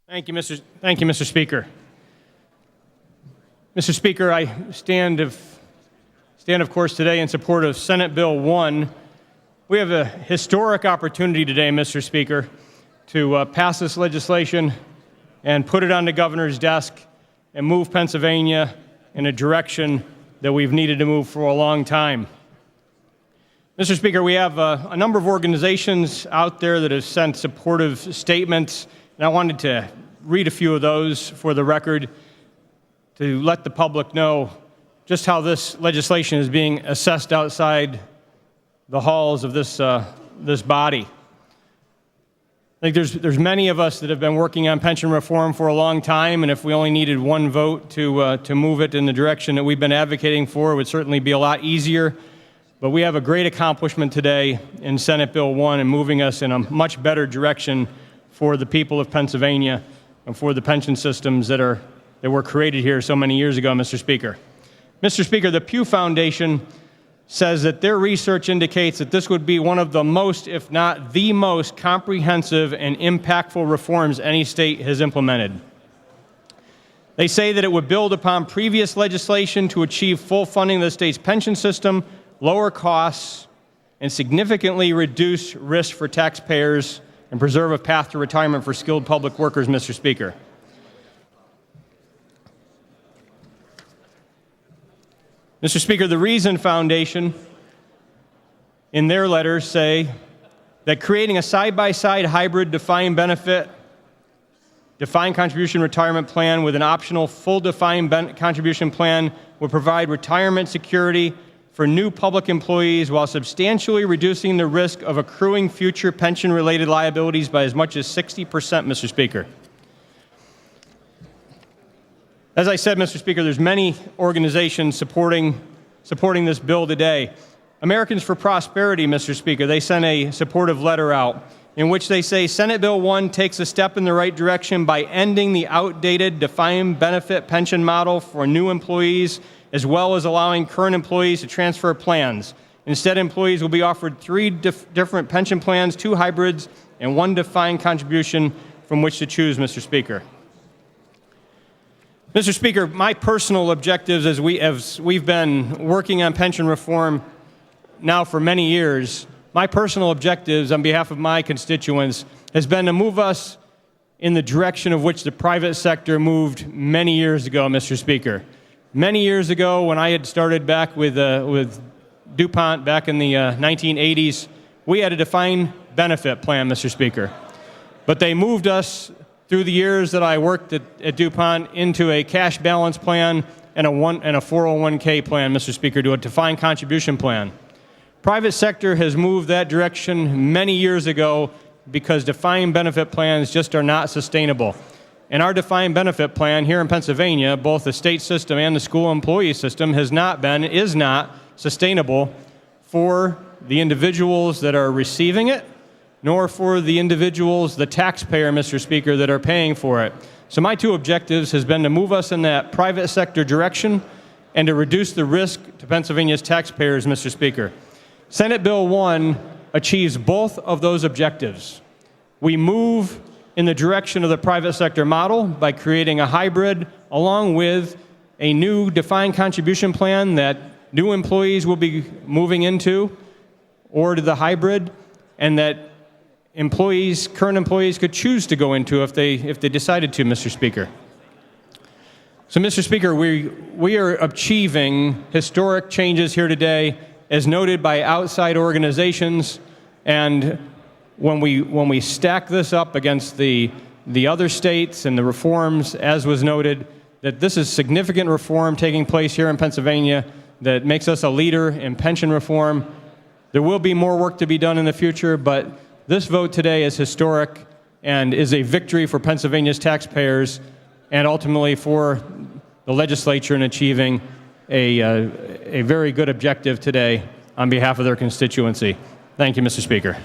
Thank you, Mr. Speaker. Mr. Speaker, I stand, of course, today in support of Senate Bill 1. We have a historic opportunity today, Mr. Speaker, to pass this legislation and put it on the governor's desk and move Pennsylvania in a direction that we've needed to move for a long time. Mr. Speaker, we have a number of organizations out there that have sent supportive statements, and I wanted to read a few of those for the record to let the public know just how this legislation is being assessed outside the halls of this body. I think there's many of us that have been working on pension reform for a long time, and if we only needed one vote to move it in the direction that we've been advocating for, it would certainly be a lot easier. But we have a great accomplishment today in Senate Bill 1 and moving us in a much better direction for the people of Pennsylvania and for the pension systems that were created here so many years ago, Mr. Speaker. Mr. Speaker, the Pew Foundation says that their research indicates that this would be one of the most, if not the most, comprehensive and impactful reforms any state has implemented. They say that it would build upon previous legislation to achieve full funding of the state's pension system, lower costs, and significantly reduce risk for taxpayers and preserve a path to retirement for skilled public workers, Mr. Speaker. Mr. Speaker, the Reason Foundation, in their letters, say that creating a side-by-side hybrid defined benefit, defined contribution retirement plan with an optional full defined contribution plan would provide retirement security for new public employees while substantially reducing the risk of accruing future pension-related liabilities by as much as 60%, Mr. Speaker. As I said, Mr. Speaker, there's many organizations supporting this bill today. Americans for Prosperity, Mr. Speaker, they sent a supportive letter out in which they say Senate Bill 1 takes a step in the right direction by ending the outdated defined benefit pension model for new employees, as well as allowing current employees to transfer plans. Instead, employees will be offered 3 different pension plans, 2 hybrids, and 1 defined contribution from which to choose, Mr. Speaker. Mr. Speaker, my personal objectives as we've been working on pension reform now for many years, my personal objectives on behalf of my constituents has been to move us in the direction of which the private sector moved many years ago, Mr. Speaker. Many years ago, when I had started back with DuPont back in the 1980s, we had a defined benefit plan, Mr. Speaker. But they moved us through the years that I worked at DuPont into a cash balance plan and a 401k plan, Mr. Speaker, to a defined contribution plan. Private sector has moved that direction many years ago because defined benefit plans just are not sustainable. And our defined benefit plan here in Pennsylvania, both the state system and the school employee system, is not sustainable for the individuals that are receiving it, nor for the individuals, the taxpayer, Mr. Speaker, that are paying for it. So my 2 objectives has been to move us in that private sector direction and to reduce the risk to Pennsylvania's taxpayers, Mr. Speaker. Senate Bill 1 achieves both of those objectives. We move in the direction of the private sector model by creating a hybrid along with a new defined contribution plan that new employees will be moving into or to the hybrid, and that current employees could choose to go into if they decided to, Mr. Speaker. So, Mr. Speaker, we are achieving historic changes here today as noted by outside organizations, and when we stack this up against the other states and the reforms, as was noted, that this is significant reform taking place here in Pennsylvania that makes us a leader in pension reform. There will be more work to be done in the future, but this vote today is historic and is a victory for Pennsylvania's taxpayers and ultimately for the legislature in achieving a very good objective today on behalf of their constituency. Thank you, Mr. Speaker.